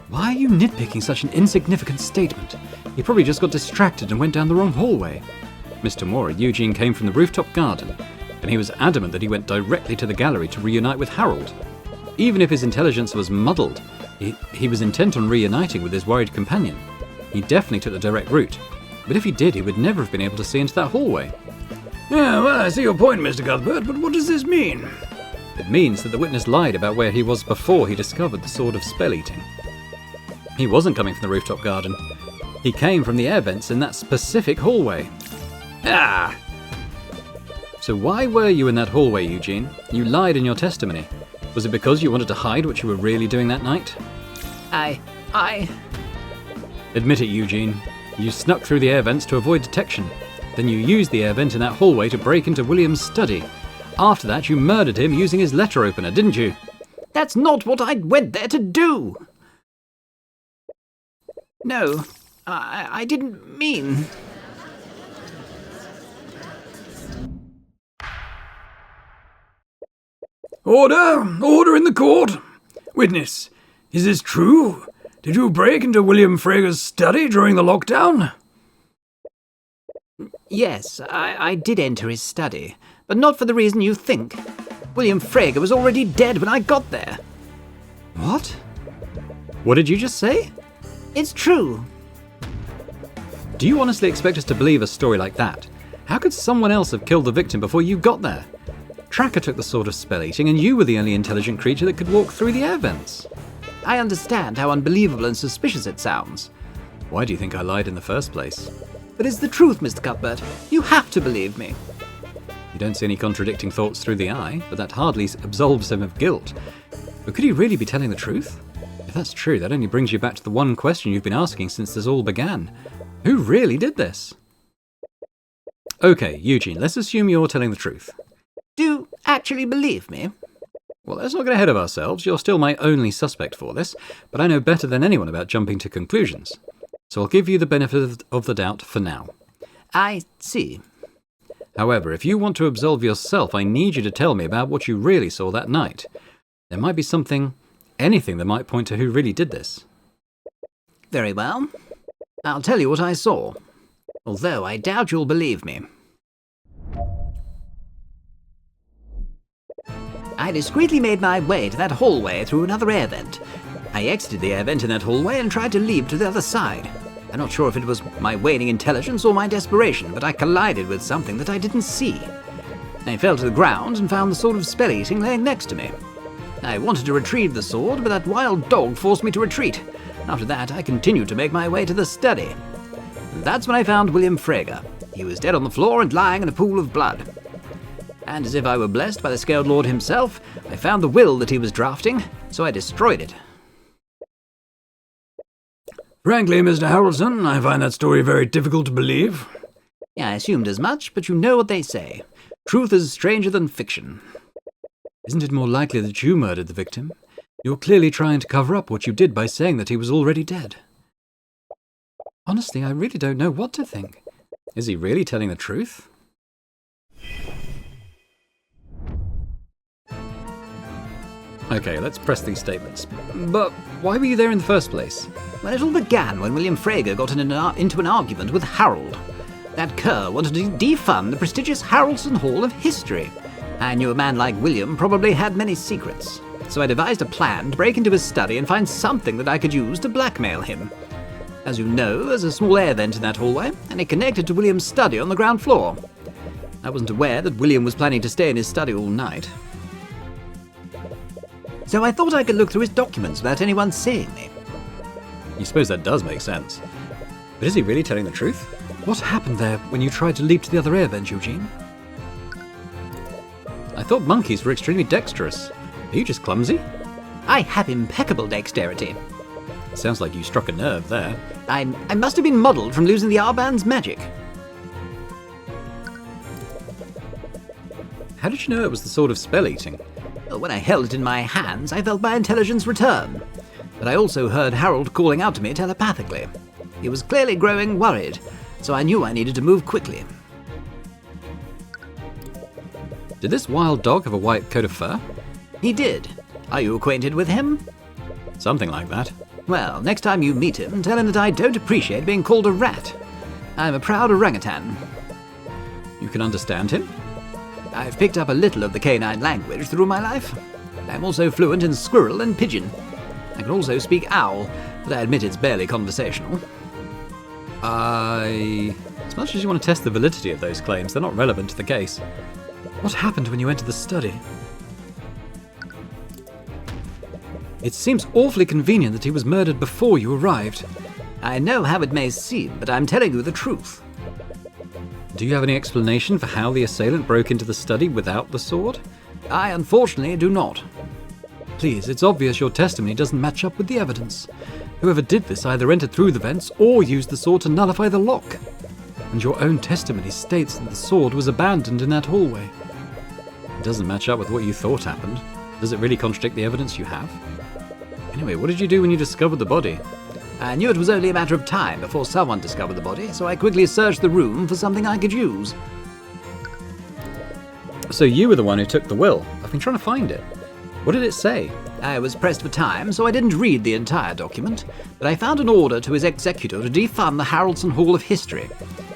Why are you nitpicking such an insignificant statement? He probably just got distracted and went down the wrong hallway. Mr. Moore, Eugene came from the rooftop garden, and he was adamant that he went directly to the gallery to reunite with Harold. Even if his intelligence was muddled, he was intent on reuniting with his worried companion. He definitely took the direct route, but if he did, he would never have been able to see into that hallway. Yeah, well, I see your point, Mr. Cuthbert, but what does this mean? It means that the witness lied about where he was before he discovered the sword of spell-eating. He wasn't coming from the rooftop garden. He came from the air vents in that specific hallway. ah! So why were you in that hallway, Eugene? You lied in your testimony. Was it because you wanted to hide what you were really doing that night? I... Admit it, Eugene. You snuck through the air vents to avoid detection. Then you used the air vent in that hallway to break into William's study. After that, you murdered him using his letter opener, didn't you? That's not what I went there to do! No, I didn't mean... Order! Order in the court! Witness, is this true? Did you break into William Freyga's study during the lockdown? Yes, I did enter his study, but not for the reason you think. William Freyga was already dead when I got there. What? What did you just say? It's true. Do you honestly expect us to believe a story like that? How could someone else have killed the victim before you got there? Tracker took the sword of spell-eating, and you were the only intelligent creature that could walk through the air vents. I understand how unbelievable and suspicious it sounds. Why do you think I lied in the first place? But it's the truth, Mr. Cuthbert. You have to believe me. You don't see any contradicting thoughts through the eye, but that hardly absolves him of guilt. But could he really be telling the truth? If that's true, that only brings you back to the one question you've been asking since this all began. Who really did this? Okay, Eugene, let's assume you're telling the truth. actually believe me? Well, let's not get ahead of ourselves. You're still my only suspect for this, but I know better than anyone about jumping to conclusions. So I'll give you the benefit of the doubt for now. I see. However, if you want to absolve yourself, I need you to tell me about what you really saw that night. There might be anything that might point to who really did this. Very well. I'll tell you what I saw, although I doubt you'll believe me. I discreetly made my way to that hallway through another air vent. I exited the air vent in that hallway and tried to leap to the other side. I'm not sure if it was my waning intelligence or my desperation, but I collided with something that I didn't see. I fell to the ground and found the sword of spell-eating laying next to me. I wanted to retrieve the sword, but that wild dog forced me to retreat. After that, I continued to make my way to the study. And that's when I found William Frager. He was dead on the floor and lying in a pool of blood. And as if I were blessed by the Scaled Lord himself, I found the will that he was drafting, so I destroyed it. Frankly, Mr. Harrelson, I find that story very difficult to believe. Yeah, I assumed as much, but you know what they say. Truth is stranger than fiction. Isn't it more likely that you murdered the victim? You're clearly trying to cover up what you did by saying that he was already dead. Honestly, I really don't know what to think. Is he really telling the truth? Okay, let's press these statements. But why were you there in the first place? Well, it all began when William Frager got into an argument with Harold. That cur wanted to defund the prestigious Harrelson Hall of History. I knew a man like William probably had many secrets, so I devised a plan to break into his study and find something that I could use to blackmail him. As you know, there's a small air vent in that hallway, and it connected to William's study on the ground floor. I wasn't aware that William was planning to stay in his study all night. So I thought I could look through his documents without anyone seeing me. You suppose that does make sense. But is he really telling the truth? What happened there when you tried to leap to the other air vent, Eugene? I thought monkeys were extremely dexterous. Are you just clumsy? I have impeccable dexterity. Sounds like you struck a nerve there. I must have been modelled from losing the Arband's magic. How did you know it was the sword of spell-eating? Well, when I held it in my hands, I felt my intelligence return. But I also heard Harold calling out to me telepathically. He was clearly growing worried, so I knew I needed to move quickly. Did this wild dog have a white coat of fur? He did. Are you acquainted with him? Something like that. Well, next time you meet him, tell him that I don't appreciate being called a rat. I'm a proud orangutan. You can understand him? I've picked up a little of the canine language through my life. I'm also fluent in squirrel and pigeon. I can also speak owl, but I admit it's barely conversational. As much as you want to test the validity of those claims, they're not relevant to the case. What happened when you entered the study? It seems awfully convenient that he was murdered before you arrived. I know how it may seem, but I'm telling you the truth. Do you have any explanation for how the assailant broke into the study without the sword? I unfortunately do not. Please, it's obvious your testimony doesn't match up with the evidence. Whoever did this either entered through the vents or used the sword to nullify the lock. And your own testimony states that the sword was abandoned in that hallway. It doesn't match up with what you thought happened. Does it really contradict the evidence you have? Anyway, what did you do when you discovered the body? I knew it was only a matter of time before someone discovered the body, so I quickly searched the room for something I could use. So you were the one who took the will. I've been trying to find it. What did it say? I was pressed for time, so I didn't read the entire document, but I found an order to his executor to defund the Harrelson Hall of History.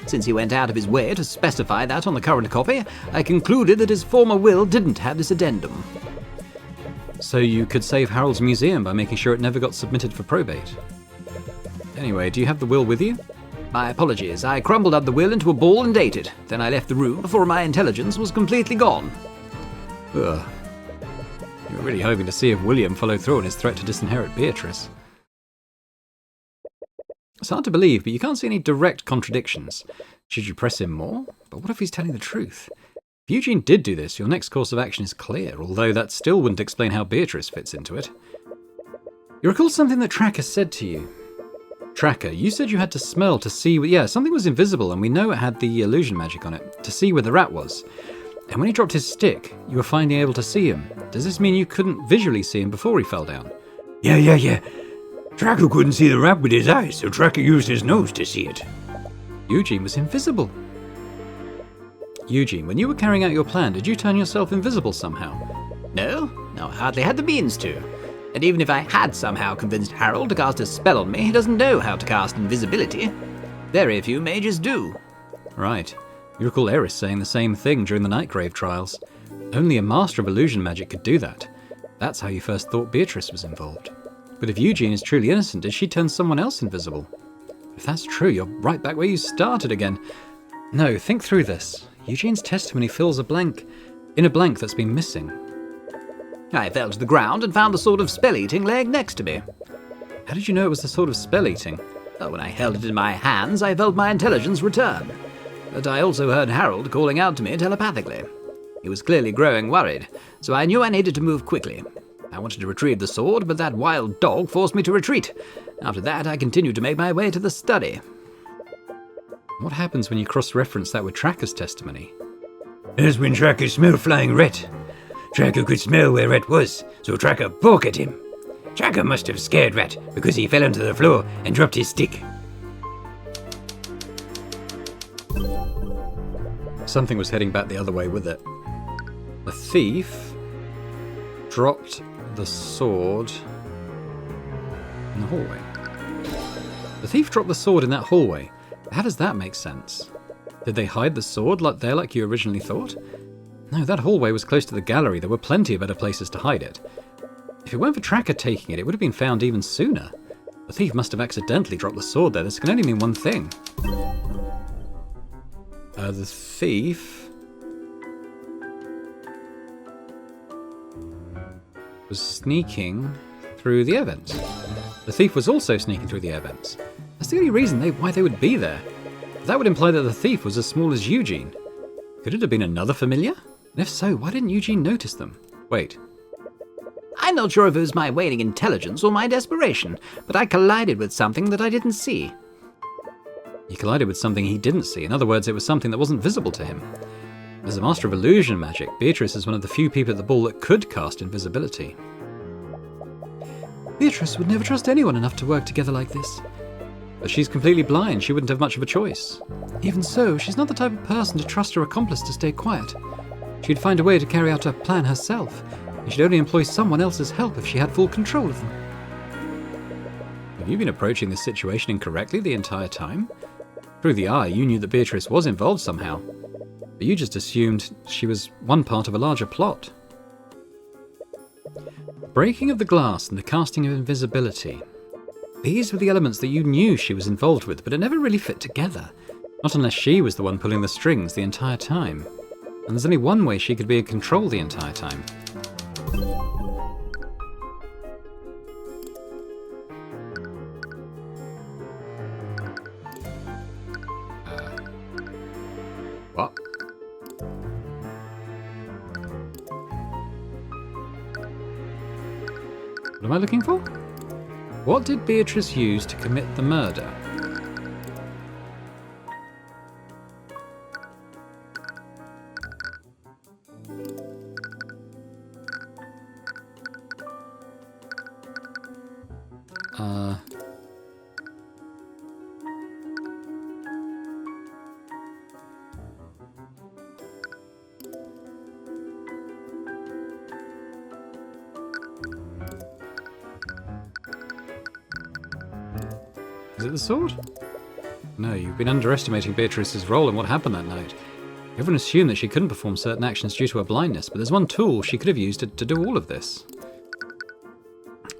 Since he went out of his way to specify that on the current copy, I concluded that his former will didn't have this addendum. So you could save Harold's museum by making sure it never got submitted for probate. Anyway, do you have the will with you? My apologies. I crumbled up the will into a ball and ate it. Then I left the room before my intelligence was completely gone. Ugh. You were really hoping to see if William followed through on his threat to disinherit Beatrice. It's hard to believe, but you can't see any direct contradictions. Should you press him more? But what if he's telling the truth? If Eugene did do this, your next course of action is clear, although that still wouldn't explain how Beatrice fits into it. You recall something that Tracker said to you? Tracker, you said you had to smell to see... Yeah, something was invisible, and we know it had the illusion magic on it, to see where the rat was. And when he dropped his stick, you were finally able to see him. Does this mean you couldn't visually see him before he fell down? Yeah. Tracker couldn't see the rat with his eyes, so Tracker used his nose to see it. Eugene was invisible. Eugene, when you were carrying out your plan, did you turn yourself invisible somehow? No, I hardly had the means to. And even if I had somehow convinced Harold to cast a spell on me, he doesn't know how to cast invisibility. Very few mages do. Right. You recall Eris saying the same thing during the Nightgrave trials. Only a master of illusion magic could do that. That's how you first thought Beatrice was involved. But if Eugene is truly innocent, did she turn someone else invisible? If that's true, you're right back where you started again. No, think through this. Eugene's testimony fills a blank that's been missing. I fell to the ground and found the sword of spell-eating laying next to me. How did you know it was the sword of spell-eating? Well, when I held it in my hands, I felt my intelligence return. But I also heard Harold calling out to me telepathically. He was clearly growing worried, so I knew I needed to move quickly. I wanted to retrieve the sword, but that wild dog forced me to retreat. After that, I continued to make my way to the study. What happens when you cross-reference that with Tracker's testimony? That's when Tracker smelled flying rat. Tracker could smell where Rat was, so Tracker poked at him. Tracker must have scared Rat because he fell onto the floor and dropped his stick. Something was heading back the other way with it. The thief dropped the sword in the hallway. The thief dropped the sword in that hallway. How does that make sense? Did they hide the sword like you originally thought? No, that hallway was close to the gallery. There were plenty of better places to hide it. If it weren't for Tracker taking it, it would have been found even sooner. The thief must have accidentally dropped the sword there. This can only mean one thing. The thief was sneaking through the air vents. The thief was also sneaking through the air vents. That's the only reason why they would be there. That would imply that the thief was as small as Eugene. Could it have been another familiar? And if so, why didn't Eugene notice them? Wait. I'm not sure if it was my waning intelligence or my desperation, but I collided with something that I didn't see. He collided with something he didn't see. In other words, it was something that wasn't visible to him. As a master of illusion magic, Beatrice is one of the few people at the ball that could cast invisibility. Beatrice would never trust anyone enough to work together like this. But she's completely blind. She wouldn't have much of a choice. Even so, she's not the type of person to trust her accomplice to stay quiet. She'd find a way to carry out her plan herself, and she'd only employ someone else's help if she had full control of them. Have you been approaching this situation incorrectly the entire time? Through the eye, you knew that Beatrice was involved somehow, but you just assumed she was one part of a larger plot. Breaking of the glass and the casting of invisibility. These were the elements that you knew she was involved with, but it never really fit together. Not unless she was the one pulling the strings the entire time. And there's only one way she could be in control the entire time. What? What am I looking for? What did Beatrice use to commit the murder? Is it the sword? No, you've been underestimating Beatrice's role in what happened that night. Everyone assumed that she couldn't perform certain actions due to her blindness, but there's one tool she could have used to do all of this.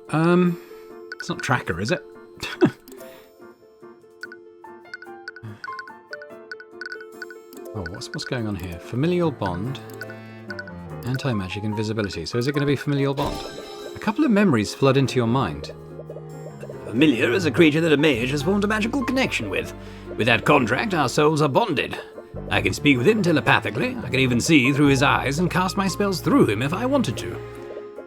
It's not Tracker, is it? Oh, what's going on here? Familial bond, anti-magic, invisibility. So is it going to be familial bond? A couple of memories flood into your mind. Familiar is a creature that a mage has formed a magical connection with. With that contract, our souls are bonded. I can speak with him telepathically. I can even see through his eyes and cast my spells through him if I wanted to.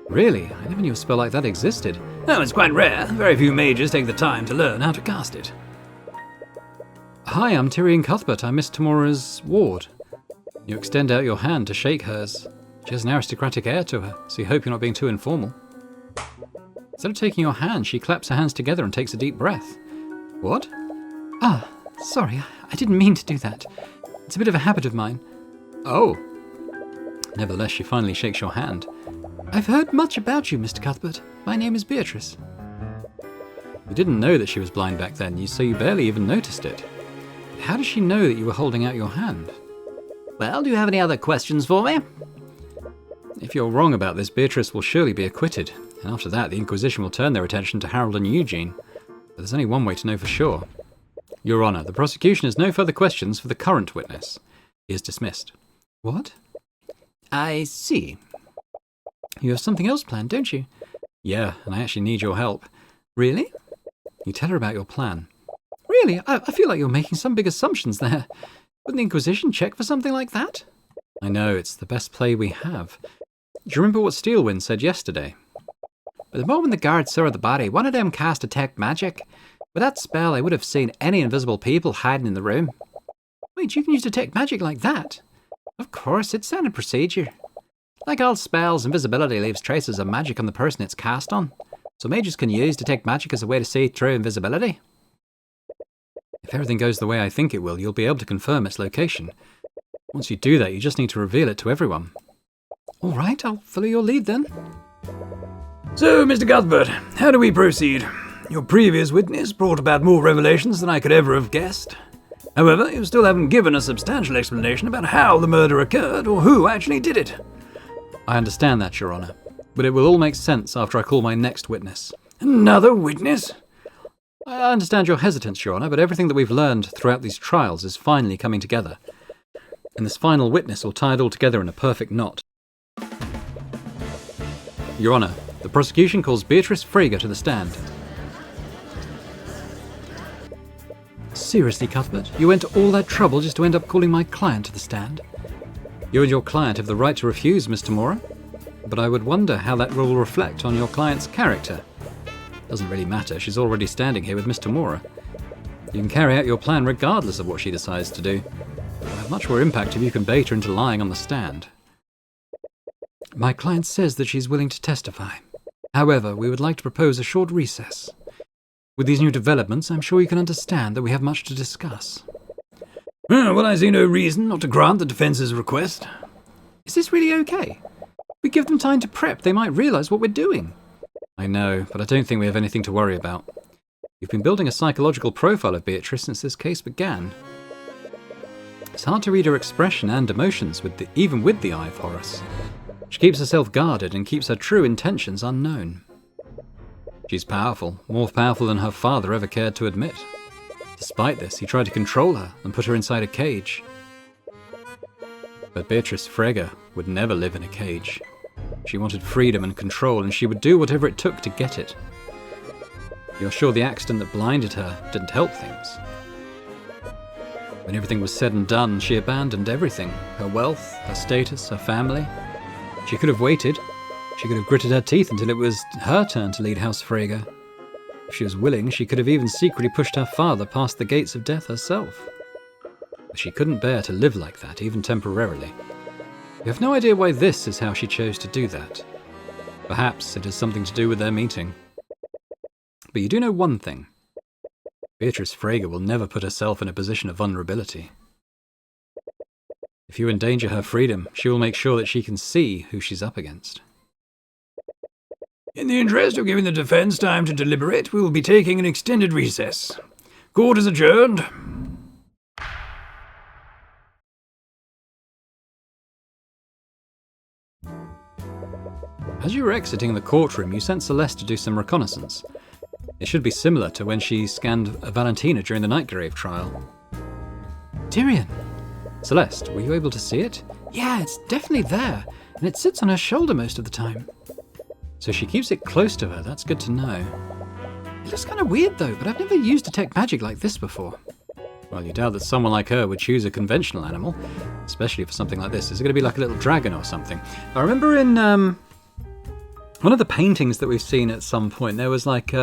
Really? I never knew a spell like that existed. No, it's quite rare. Very few mages take the time to learn how to cast it. Hi, I'm Tyrion Cuthbert. I'm Miss Tamura's ward. You extend out your hand to shake hers. She has an aristocratic air to her, so you hope you're not being too informal. Instead of taking your hand, she claps her hands together and takes a deep breath. What? Ah, sorry, I didn't mean to do that. It's a bit of a habit of mine. Oh. Nevertheless, she finally shakes your hand. I've heard much about you, Mr. Cuthbert. My name is Beatrice. You didn't know that she was blind back then, so you barely even noticed it. How does she know that you were holding out your hand? Well, do you have any other questions for me? If you're wrong about this, Beatrice will surely be acquitted, and after that the Inquisition will turn their attention to Harold and Eugene. But there's only one way to know for sure. Your Honour, the prosecution has no further questions for the current witness. He is dismissed. What? I see. You have something else planned, don't you? Yeah, and I actually need your help. Really? You tell her about your plan. Really? I feel like you're making some big assumptions there. Wouldn't the Inquisition check for something like that? I know, it's the best play we have. Do you remember what Steelwind said yesterday? But the moment the guards saw the body, one of them cast Detect Magic. With that spell, I would have seen any invisible people hiding in the room. Wait, you can use Detect Magic like that? Of course, it's standard procedure. Like all spells, invisibility leaves traces of magic on the person it's cast on. So mages can use Detect Magic as a way to see through invisibility. If everything goes the way I think it will, you'll be able to confirm its location. Once you do that, you just need to reveal it to everyone. All right, I'll follow your lead then. So, Mr. Cuthbert, how do we proceed? Your previous witness brought about more revelations than I could ever have guessed. However, you still haven't given a substantial explanation about how the murder occurred or who actually did it. I understand that, Your Honour, but it will all make sense after I call my next witness. Another witness? I understand your hesitance, Your Honour, but everything that we've learned throughout these trials is finally coming together. And this final witness will tie it all together in a perfect knot. Your Honour, the prosecution calls Beatrice Frege to the stand. Seriously, Cuthbert, you went to all that trouble just to end up calling my client to the stand? You and your client have the right to refuse, Mr. Mora, but I would wonder how that will reflect on your client's character. Doesn't really matter, she's already standing here with Mr. Mora. You can carry out your plan regardless of what she decides to do. It'll have much more impact if you can bait her into lying on the stand. My client says that she's willing to testify. However, we would like to propose a short recess. With these new developments, I'm sure you can understand that we have much to discuss. Well, I see no reason not to grant the defence's request. Is this really okay? We give them time to prep, they might realise what we're doing. I know, but I don't think we have anything to worry about. You've been building a psychological profile of Beatrice since this case began. It's hard to read her expression and emotions, even with the Eye of Horus. She keeps herself guarded and keeps her true intentions unknown. She's powerful, more powerful than her father ever cared to admit. Despite this, he tried to control her and put her inside a cage. But Beatrice Frege would never live in a cage. She wanted freedom and control, and she would do whatever it took to get it. You're sure the accident that blinded her didn't help things? When everything was said and done, she abandoned everything. Her wealth, her status, her family. She could have waited. She could have gritted her teeth until it was her turn to lead House Frege. If she was willing, she could have even secretly pushed her father past the gates of death herself. But she couldn't bear to live like that, even temporarily. You have no idea why this is how she chose to do that. Perhaps it has something to do with their meeting. But you do know one thing. Beatrice Frege will never put herself in a position of vulnerability. If you endanger her freedom, she will make sure that she can see who she's up against. In the interest of giving the defense time to deliberate, we will be taking an extended recess. Court is adjourned. As you were exiting the courtroom, you sent Celeste to do some reconnaissance. It should be similar to when she scanned Valentina during the Nightgrave trial. Tyrion! Celeste, were you able to see it? Yeah, it's definitely there, and it sits on her shoulder most of the time. So she keeps it close to her, that's good to know. It looks kind of weird though, but I've never used Detect Magic like this before. Well, you doubt that someone like her would choose a conventional animal, especially for something like this. Is it going to be like a little dragon or something? I remember in one of the paintings that we've seen at some point, there was like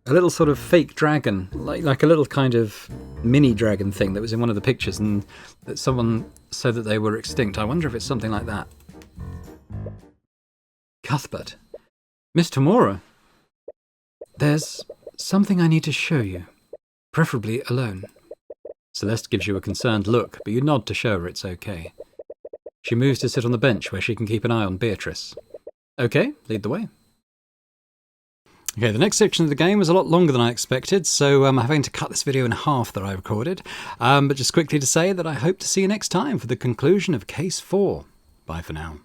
a little sort of fake dragon, like a little kind of mini dragon thing that was in one of the pictures, and that someone said that they were extinct. I wonder if it's something like that. Cuthbert. Miss Tamora. There's something I need to show you, preferably alone. Celeste gives you a concerned look, but you nod to show her it's okay. She moves to sit on the bench where she can keep an eye on Beatrice. Okay, lead the way. Okay, the next section of the game was a lot longer than I expected, so I'm having to cut this video in half that I recorded. But just quickly to say that I hope to see you next time for the conclusion of Case 4. Bye for now.